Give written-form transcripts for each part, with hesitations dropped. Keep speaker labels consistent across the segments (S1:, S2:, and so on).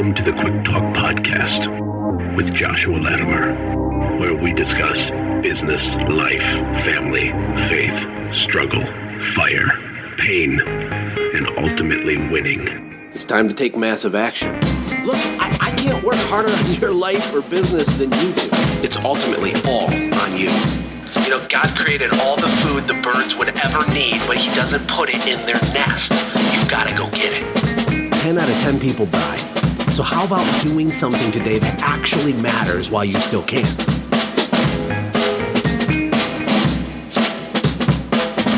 S1: Welcome to the Quick Talk Podcast with Joshua Latimer, where we discuss business, life, family, faith, struggle, fire, pain, and ultimately winning.
S2: It's time to take massive action. Look, I can't work harder on your life or business than you do. It's ultimately all on you.
S3: You know, God created all the food the birds would ever need, but he doesn't put it in their nest. You've got to go get it.
S2: 10 out of 10 people die. So how about doing something today that actually matters while you still can?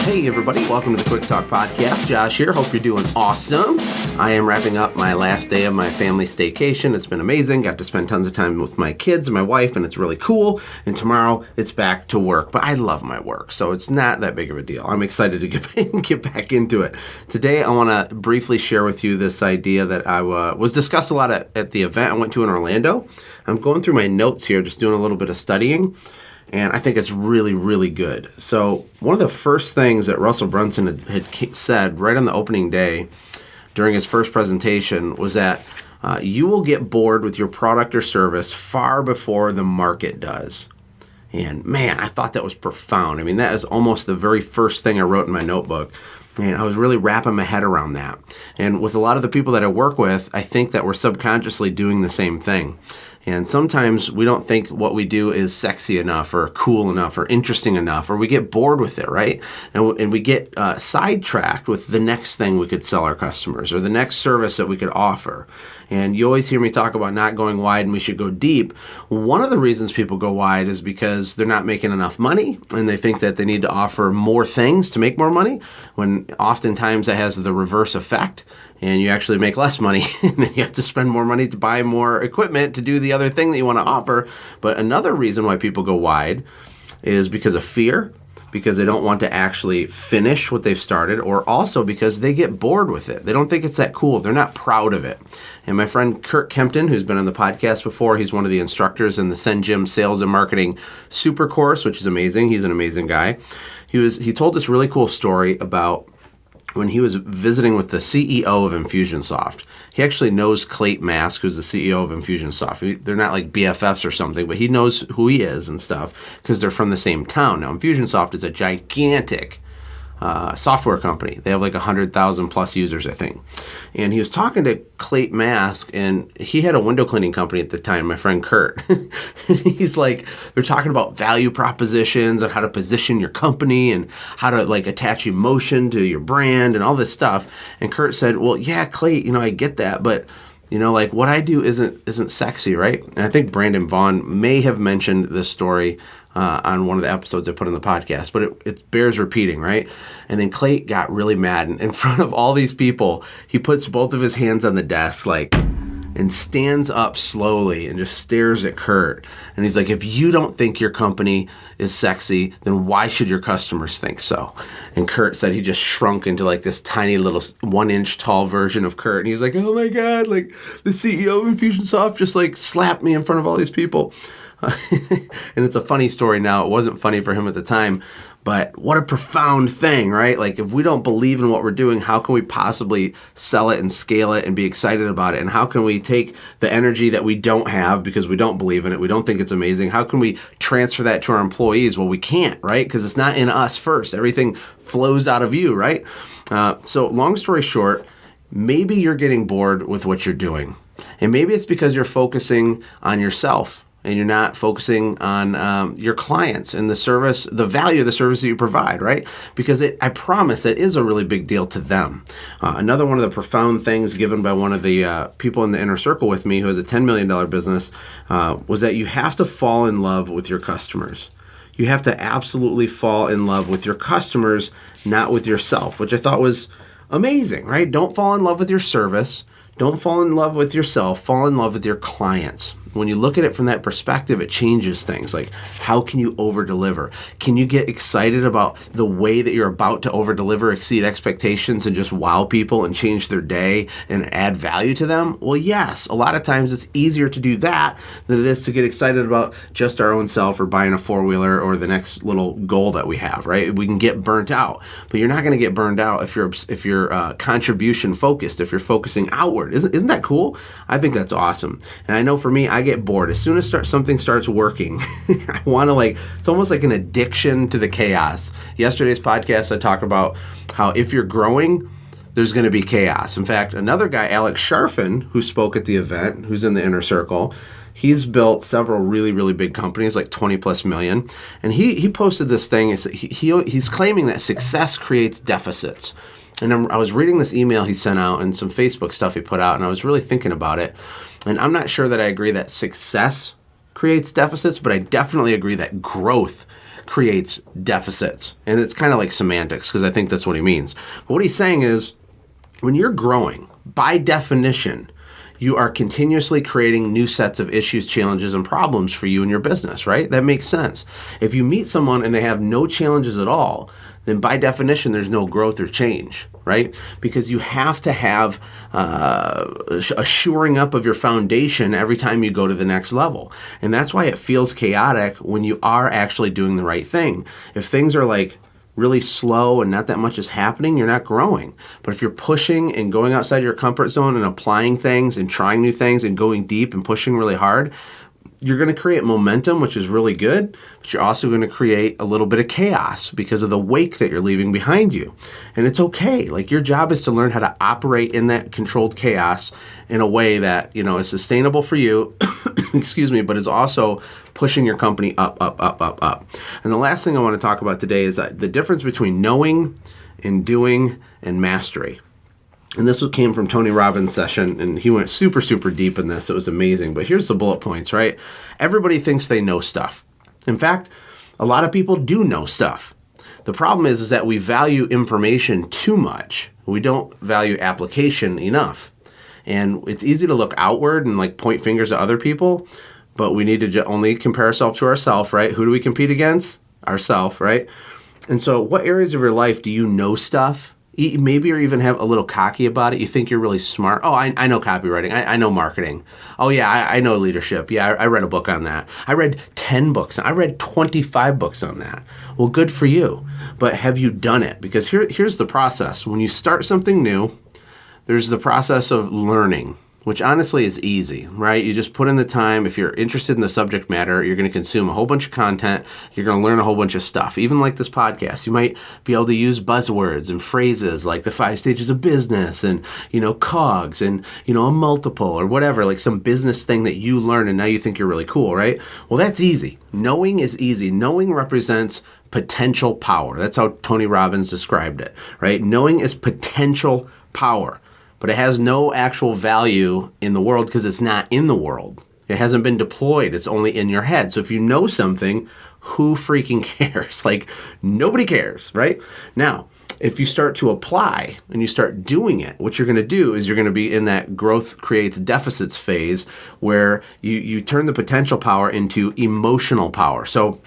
S2: Hey everybody, welcome to the Quick Talk Podcast. Josh here, hope you're doing awesome. I am wrapping up my last day of my family staycation. It's been amazing. Got to spend tons of time with my kids and my wife, and it's really cool. And tomorrow it's back to work, but I love my work, so it's not that big of a deal. I'm excited to get back into it. Today I want to briefly share with you this idea that I was discussed a lot at the event I went to in Orlando. I'm going through my notes here, just doing a little bit of studying. And I think it's really, really good. So one of the first things that Russell Brunson had said right on the opening day during his first presentation was that you will get bored with your product or service far before the market does. And man, I thought that was profound. I mean, that is almost the very first thing I wrote in my notebook. And I was really wrapping my head around that. And with a lot of the people that I work with, I think that we're subconsciously doing the same thing. And sometimes we don't think what we do is sexy enough or cool enough or interesting enough, or we get bored with it, right? And we get sidetracked with the next thing we could sell our customers or the next service that we could offer. And you always hear me talk about not going wide and we should go deep. One of the reasons people go wide is because they're not making enough money and they think that they need to offer more things to make more money, when oftentimes that has the reverse effect. And you actually make less money, and then you have to spend more money to buy more equipment to do the other thing that you want to offer. But another reason why people go wide is because of fear, because they don't want to actually finish what they've started, or also because they get bored with it. They don't think it's that cool. They're not proud of it. And my friend Kurt Kempton, who's been on the podcast before, he's one of the instructors in the Send Gym Sales and Marketing Super Course, which is amazing. He's an amazing guy. He told this really cool story about when he was visiting with the CEO of Infusionsoft. He actually knows Clayton Mask, who's the CEO of Infusionsoft. They're not like BFFs or something, but he knows who he is and stuff because they're from the same town. Now, Infusionsoft is a gigantic software company. They have like 100,000 plus users, I think. And he was talking to Clayton Mask, and he had a window cleaning company at the time, my friend Kurt. He's like, they're talking about value propositions and how to position your company and how to like attach emotion to your brand and all this stuff. And Kurt said, well, yeah, Clay, I get that, but like what I do isn't sexy, right? And I think Brandon Vaughn may have mentioned this story on one of the episodes I put on the podcast, but it bears repeating, right? And then Clay got really mad, and in front of all these people, he puts both of his hands on the desk, and stands up slowly and just stares at Kurt. And he's like, if you don't think your company is sexy, then why should your customers think so? And Kurt said he just shrunk into like this tiny little 1-inch tall version of Kurt. And he was like, oh my God, like the CEO of Infusionsoft just like slapped me in front of all these people. And it's a funny story now. It wasn't funny for him at the time, but what a profound thing, right? Like if we don't believe in what we're doing, how can we possibly sell it and scale it and be excited about it? And how can we take the energy that we don't have because we don't believe in it, we don't think it's amazing, how can we transfer that to our employees? Well, we can't, right? Because it's not in us first. Everything flows out of you, right? So long story short, maybe you're getting bored with what you're doing. And maybe it's because you're focusing on yourself and you're not focusing on your clients and the service, the value of the service that you provide, right? Because I promise it is a really big deal to them. Another one of the profound things given by one of the people in the inner circle with me who has a $10 million business was that you have to fall in love with your customers. You have to absolutely fall in love with your customers, not with yourself, which I thought was amazing, right? Don't fall in love with your service. Don't fall in love with yourself. Fall in love with your clients. when you look at it from that perspective, it changes things. Like, how can you over-deliver? Can you get excited about the way that you're about to over-deliver, exceed expectations, and just wow people and change their day and add value to them? Well, yes. A lot of times it's easier to do that than it is to get excited about just our own self or buying a four-wheeler or the next little goal that we have, right? We can get burnt out, but you're not going to get burned out if you're contribution focused, if you're focusing outward. Isn't that cool? I think that's awesome. And I know for me, I get bored. As soon as something starts working, I want to it's almost like an addiction to the chaos. Yesterday's podcast, I talk about how if you're growing, there's going to be chaos. In fact, another guy, Alex Sharfin, who spoke at the event, who's in the inner circle, he's built several really, really big companies, like 20 plus million. And he posted this thing. He's claiming that success creates deficits. And I was reading this email he sent out and some Facebook stuff he put out, and I was really thinking about it. And I'm not sure that I agree that success creates deficits, but I definitely agree that growth creates deficits. And it's kind of like semantics, because I think that's what he means. But what he's saying is, when you're growing, by definition, you are continuously creating new sets of issues, challenges, and problems for you and your business, right? That makes sense. If you meet someone and they have no challenges at all, then by definition, there's no growth or change, right? Because you have to have a shoring up of your foundation every time you go to the next level. And that's why it feels chaotic when you are actually doing the right thing. If things are like really slow and not that much is happening, you're not growing. But if you're pushing and going outside your comfort zone and applying things and trying new things and going deep and pushing really hard, you're going to create momentum, which is really good, but you're also going to create a little bit of chaos because of the wake that you're leaving behind you. And it's okay. Like, your job is to learn how to operate in that controlled chaos in a way that, is sustainable for you, excuse me, but is also pushing your company up. And the last thing I want to talk about today is the difference between knowing and doing and mastery. And this came from Tony Robbins' session, and he went super, super deep in this. It was amazing. But here's the bullet points, right? Everybody thinks they know stuff. In fact, a lot of people do know stuff. The problem is that we value information too much. We don't value application enough. And it's easy to look outward and point fingers at other people, but we need to only compare ourselves to ourselves, right? Who do we compete against? Ourselves, right? And so what areas of your life do you know stuff? Maybe you're even have a little cocky about it. You think you're really smart. Oh, I know copywriting. I know marketing. Oh, yeah, I know leadership. Yeah, I read a book on that. I read 10 books. I read 25 books on that. Well, good for you. But have you done it? Because here's the process. When you start something new, there's the process of learning, which honestly is easy, right? You just put in the time. If you're interested in the subject matter, you're going to consume a whole bunch of content. You're going to learn a whole bunch of stuff. Even like this podcast, you might be able to use buzzwords and phrases like the 5 stages of business and, COGS and, a multiple or whatever, like some business thing that you learn and now you think you're really cool, right? Well, that's easy. Knowing is easy. Knowing represents potential power. That's how Tony Robbins described it, right? Knowing is potential power. But it has no actual value in the world because it's not in the world. It hasn't been deployed. It's only in your head. So if you know something, who freaking cares? Nobody cares, right? Now, if you start to apply and you start doing it, what you're going to do is you're going to be in that growth creates deficits phase where you turn the potential power into emotional power. So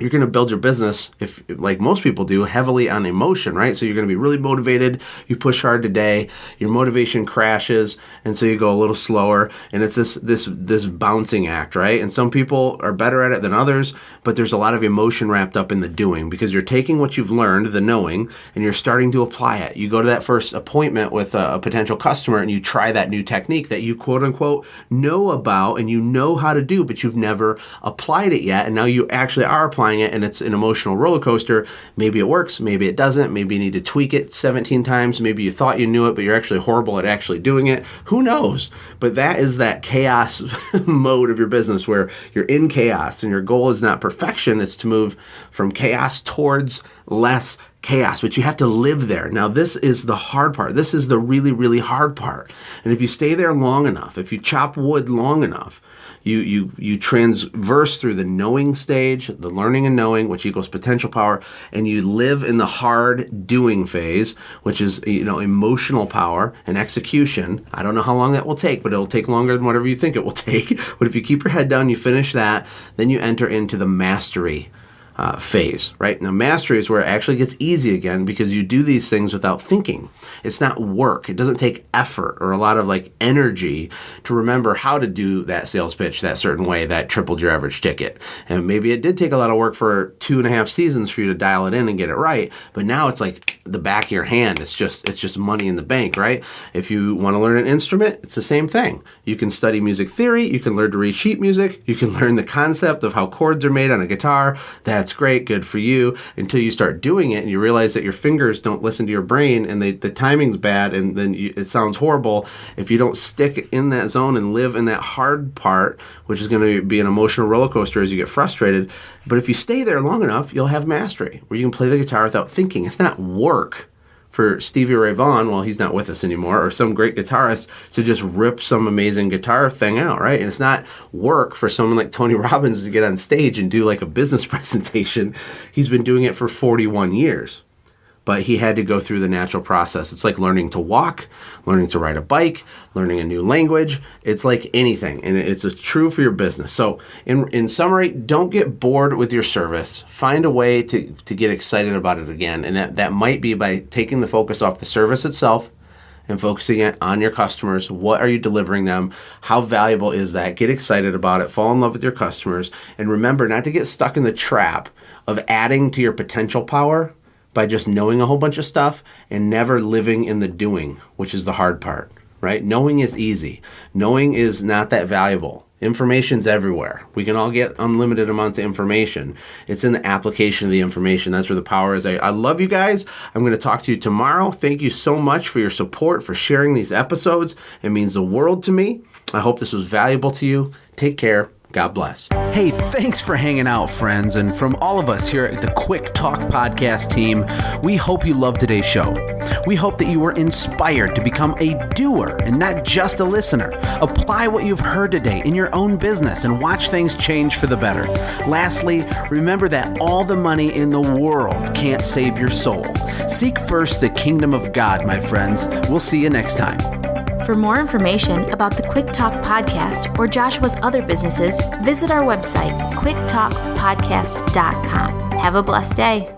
S2: you're going to build your business, if like most people do, heavily on emotion, right? So you're going to be really motivated. You push hard today. Your motivation crashes, and so you go a little slower. And it's this bouncing act, right? And some people are better at it than others, but there's a lot of emotion wrapped up in the doing because you're taking what you've learned, the knowing, and you're starting to apply it. You go to that first appointment with a potential customer, and you try that new technique that you quote unquote know about and you know how to do, but you've never applied it yet. And now you actually are applying it, and it's an emotional roller coaster. Maybe it works, maybe it doesn't. Maybe you need to tweak it 17 times. Maybe you thought you knew it, but you're actually horrible at actually doing it. Who knows? But that is that chaos mode of your business where you're in chaos, and your goal is not perfection. It's to move from chaos towards less chaos, but you have to live there. Now, this is the hard part. This is the really, really hard part. And if you stay there long enough, if you chop wood long enough, you transverse through the knowing stage, the learning and knowing, which equals potential power, and you live in the hard doing phase, which is, emotional power and execution. I don't know how long that will take, but it'll take longer than whatever you think it will take. But if you keep your head down, you finish that, then you enter into the mastery phase, right? Now, mastery is where it actually gets easy again because you do these things without thinking. It's not work. It doesn't take effort or a lot of energy to remember how to do that sales pitch that certain way that tripled your average ticket. And maybe it did take a lot of work for 2.5 seasons for you to dial it in and get it right. But now it's like the back of your hand. It's just money in the bank, right? If you want to learn an instrument, it's the same thing. You can study music theory. You can learn to read sheet music. You can learn the concept of how chords are made on a guitar. That's great, good for you, until you start doing it and you realize that your fingers don't listen to your brain and the timing's bad and then it sounds horrible. If you don't stick in that zone and live in that hard part, which is going to be an emotional roller coaster as you get frustrated, but if you stay there long enough, you'll have mastery where you can play the guitar without thinking. It's not work for Stevie Ray Vaughan, well, he's not with us anymore, or some great guitarist to just rip some amazing guitar thing out, right? And it's not work for someone like Tony Robbins to get on stage and do a business presentation. He's been doing it for 41 years. But he had to go through the natural process. It's like learning to walk, learning to ride a bike, learning a new language. It's like anything, and it's true for your business. So in summary, don't get bored with your service. Find a way to get excited about it again, and that might be by taking the focus off the service itself and focusing it on your customers. What are you delivering them? How valuable is that? Get excited about it. Fall in love with your customers. And remember not to get stuck in the trap of adding to your potential power by just knowing a whole bunch of stuff and never living in the doing, which is the hard part, right? Knowing is easy. Knowing is not that valuable. Information's everywhere. We can all get unlimited amounts of information. It's in the application of the information. That's where the power is. I love you guys. I'm going to talk to you tomorrow. Thank you so much for your support, for sharing these episodes. It means the world to me. I hope this was valuable to you. Take care. God bless. Hey, thanks for hanging out, friends. And from all of us here at the Quick Talk Podcast team, we hope you loved today's show. We hope that you were inspired to become a doer and not just a listener. Apply what you've heard today in your own business and watch things change for the better. Lastly, remember that all the money in the world can't save your soul. Seek first the kingdom of God, my friends. We'll see you next time.
S4: For more information about the Quick Talk Podcast or Joshua's other businesses, visit our website, quicktalkpodcast.com. Have a blessed day.